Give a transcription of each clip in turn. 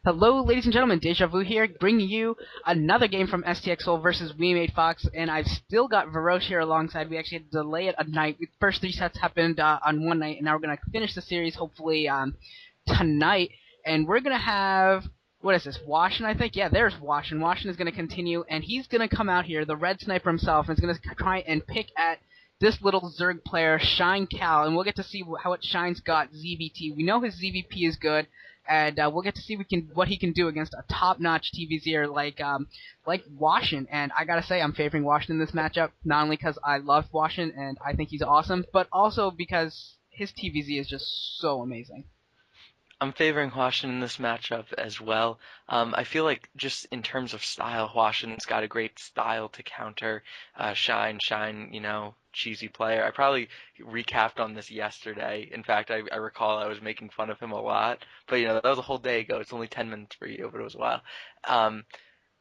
Hello, ladies and gentlemen, Deja Vu here, bringing you another game from STX versus We Made Fox, and I've still got Varosh here alongside. We actually had to delay it a night. The first three sets happened on one night, and now we're going to finish the series, hopefully, tonight. And we're going to have, what is this, Hwasin, I think? Yeah, there's Hwasin. Hwasin is going to continue, and he's going to come out here, the red sniper himself, and is going to try and pick at this little Zerg player, Shine Cal, and we'll get to see what Shine's got, ZVT. We know his ZVP is good, and we'll get to see what he can do against a top-notch TVZer like Hwasin. And I gotta say, I'm favoring Hwasin in this matchup, not only because I love Hwasin and I think he's awesome, but also because his TVZ is just so amazing. I'm favoring Hwasin in this matchup as well. I feel like just in terms of style, Hwasin's got a great style to counter Shine, cheesy player. I probably recapped on this yesterday. In fact, I recall I was making fun of him a lot, but that was a whole day ago. It's only 10 minutes for you, but it was a while.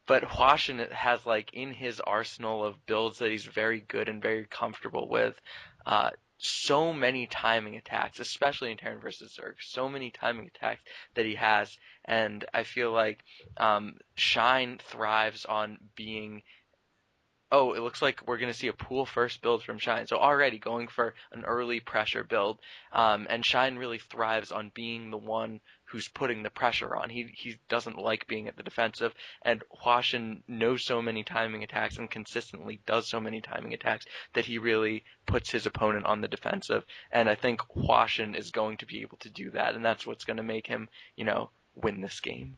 But Hwasin has in his arsenal of builds that he's very good and very comfortable with. So many timing attacks, especially in Terran versus Zerg, so many timing attacks that he has, and I feel like Shine thrives on being. Oh, it looks like we're going to see a pool first build from Shine. So already going for an early pressure build. And Shine really thrives on being the one who's putting the pressure on. He doesn't like being at the defensive. And Hwasin knows so many timing attacks and consistently does so many timing attacks that he really puts his opponent on the defensive. And I think Hwasin is going to be able to do that. And that's what's going to make him, win this game.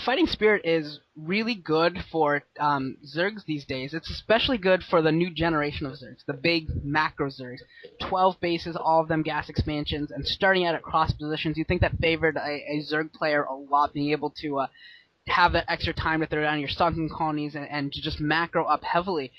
Fighting Spirit is really good for Zergs these days. It's especially good for the new generation of Zergs, the big macro Zergs. 12 bases, all of them gas expansions, and starting out at cross positions. You think that favored a Zerg player a lot, being able to have that extra time to throw down your sunken colonies and to just macro up heavily.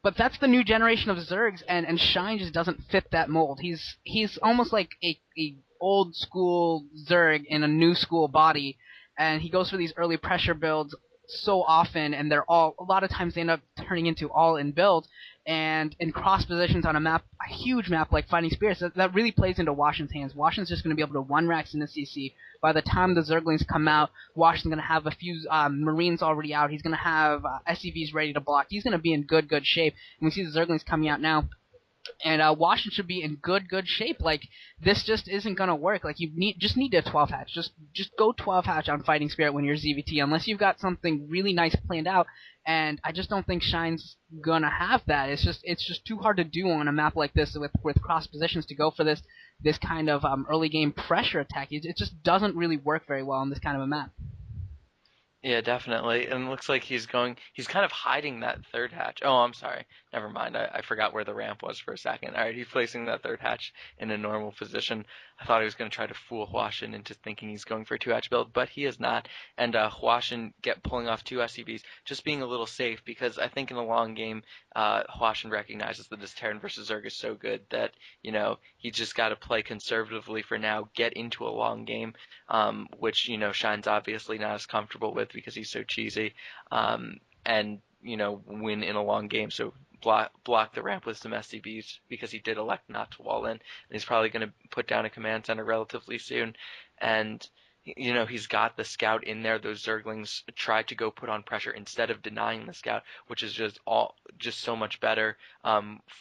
But that's the new generation of Zergs, and Shine just doesn't fit that mold. He's almost like a old school Zerg in a new school body, and he goes for these early pressure builds so often, and a lot of times they end up turning into all-in builds, and in cross positions on a huge map like Fighting Spirits, that really plays into Hwasin's hands. Hwasin's just going to be able to one-rax into CC. By the time the Zerglings come out, Hwasin's going to have a few Marines already out. He's going to have SCVs ready to block. He's going to be in good shape. And we see the Zerglings coming out now. And Hwasin should be in good shape. This just isn't gonna work. You just need a 12 hatch. Just go 12 hatch on Fighting Spirit when you're ZVT, unless you've got something really nice planned out. And I just don't think Shine's gonna have that. It's just too hard to do on a map like this with cross positions to go for this kind of early game pressure attack. It just doesn't really work very well on this kind of a map. Yeah, definitely. And it looks like he's kind of hiding that third hatch. Oh, I'm sorry. Never mind. I forgot where the ramp was for a second. All right, he's placing that third hatch in a normal position. I thought he was going to try to fool Hwasin into thinking he's going for a 2-hatch build, but he is not. And Hwasin pulling off 2 SCVs, just being a little safe, because I think in the long game, Hwasin recognizes that this Terran versus Zerg is so good that, he just got to play conservatively for now, get into a long game, which, Shine's obviously not as comfortable with because he's so cheesy, and, win in a long game. So block the ramp with some SCBs because he did elect not to wall in, and he's probably going to put down a command center relatively soon. And he's got the scout in there. Those Zerglings tried to go put on pressure instead of denying the scout, which is just so much better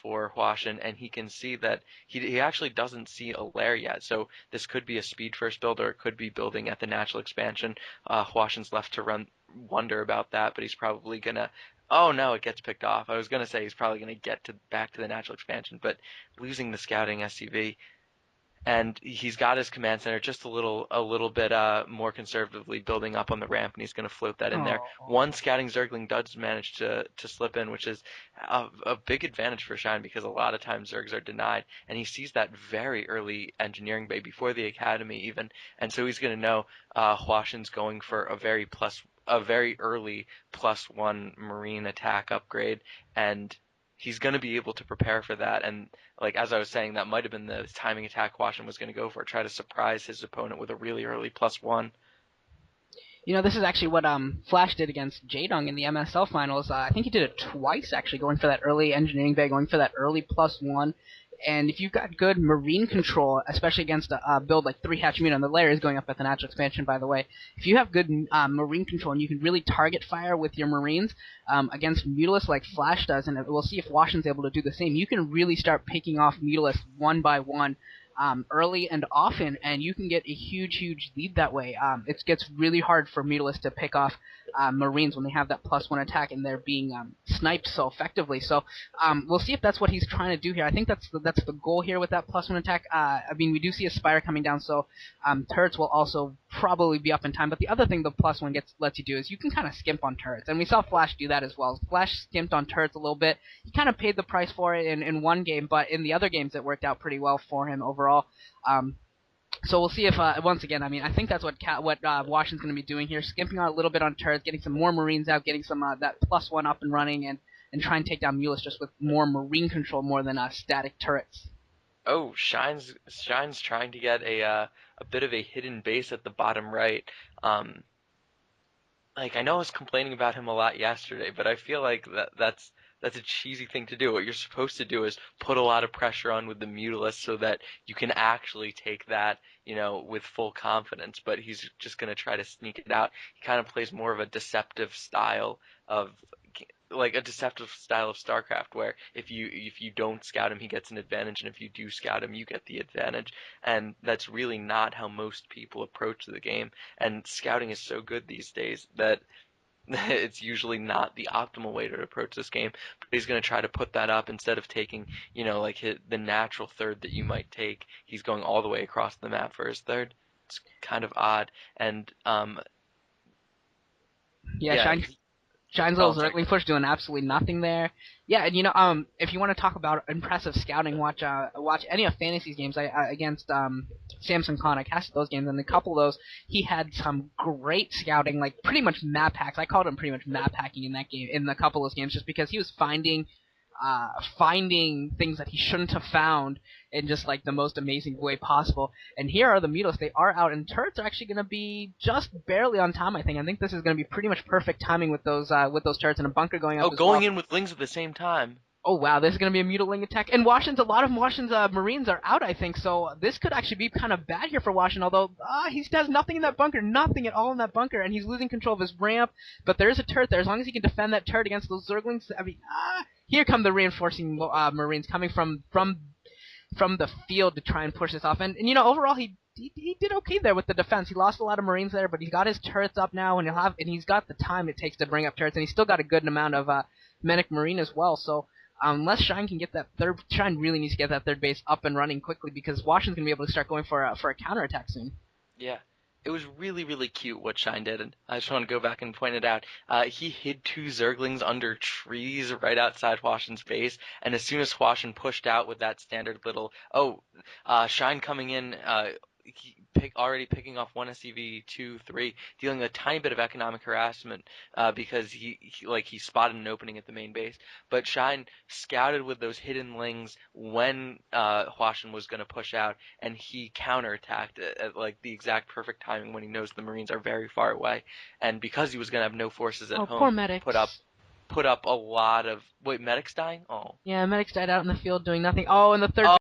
for Hwasin. And he can see that he actually doesn't see a lair yet. So this could be a speed first build, or it could be building at the natural expansion. Hwasin's left to wonder about that, but he's probably gonna. Oh no, it gets picked off. I was gonna say he's probably gonna get back to the natural expansion, but losing the scouting SCV. And he's got his command center just a little bit more conservatively building up on the ramp, and he's going to float that in there. One scouting Zergling does manage to slip in, which is a big advantage for Shine, because a lot of times Zergs are denied, and he sees that very early engineering bay before the academy even, and so he's going to know Hwasin's going for a very early +1 Marine attack upgrade, and he's going to be able to prepare for that. And as I was saying, that might have been the timing attack Hwasin was going to go for, try to surprise his opponent with a really early +1. This is actually what Flash did against Jaedong in the MSL finals. I think he did it twice, actually, going for that early engineering bay, going for that early +1. And if you've got good marine control, especially against a build like 3-hatch Muta, and the layer is going up at the natural expansion, by the way, if you have good marine control and you can really target fire with your marines against Mutalisk like Flash does, and we'll see if Hwasin's able to do the same, you can really start picking off Mutalisk one by one early and often, and you can get a huge lead that way. It gets really hard for Mutalisk to pick off Marines when they have that +1 attack and they're being sniped so effectively. So we'll see if that's what he's trying to do here. I think that's the goal here with that +1 attack. I mean, we do see a Spire coming down, so turrets will also probably be up in time. But the other thing the +1 lets you do is you can kind of skimp on turrets, and we saw Flash do that as well. Flash skimped on turrets a little bit. He kind of paid the price for it in one game, but in the other games it worked out pretty well for him overall. So we'll see if, once again, I mean, I think that's what Hwasin's going to be doing here, skimping out a little bit on turrets, getting some more Marines out, getting some that +1 up and running, and try and take down Mutalisk just with more Marine control more than static turrets. Oh, Shine's trying to get a bit of a hidden base at the bottom right. Like, I know I was complaining about him a lot yesterday, but I feel like that's a cheesy thing to do. What you're supposed to do is put a lot of pressure on with the Mutalisk so that you can actually take that, with full confidence. But he's just gonna try to sneak it out. He kind of plays more of a deceptive style of StarCraft, where if you don't scout him, he gets an advantage, and if you do scout him, you get the advantage. And that's really not how most people approach the game. And scouting is so good these days that it's usually not the optimal way to approach this game. But he's going to try to put that up instead of taking, like the natural third that you might take. He's going all the way across the map for his third. It's kind of odd. And Yeah, Shine's oh, little I'm sorry. Zergling push doing absolutely nothing there. Yeah, and if you want to talk about impressive scouting, watch any of Fantasy's games against Samson Khan. I casted those games, and a couple of those he had some great scouting, like pretty much map hacks. I called him pretty much map hacking in that game, in a couple of those games, just because he was finding things that he shouldn't have found in just like the most amazing way possible. And here are the Mutalisk. They are out, and turrets are actually going to be just barely on time. I think this is going to be pretty much perfect timing with those turrets and a bunker going up Oh, as well. going in with Lings at the same time. Oh wow, this is going to be a Mutaling attack. And a lot of Washington's Marines are out, I think, so this could actually be kind of bad here for Washington, although he has nothing in that bunker, nothing at all in that bunker, and he's losing control of his ramp, but there is a turret there. As long as he can defend that turret against those Zerglings, I mean, here come the reinforcing Marines coming from the field to try and push this off. And overall, he did okay there with the defense. He lost a lot of Marines there, but he's got his turrets up now, and he's got the time it takes to bring up turrets, and he's still got a good amount of Medic Marine as well, so unless Shine can get that third, Shine really needs to get that third base up and running quickly because Washington's gonna be able to start going for a counterattack soon. Yeah. It was really, really cute what Shine did, and I just want to go back and point it out. He hid two Zerglings under trees right outside Hwasin's base, and as soon as Hwasin pushed out with that standard little, Shine coming in, already picking off one SCV, 2, 3, dealing a tiny bit of economic harassment because he spotted an opening at the main base. But Shine scouted with those hidden lings when Hwasin was going to push out, and he counterattacked at like the exact perfect timing when he knows the Marines are very far away. And because he was going to have no forces at home, poor medics. put up a lot of medics dying. Oh yeah, medics died out in the field doing nothing. Oh, and the third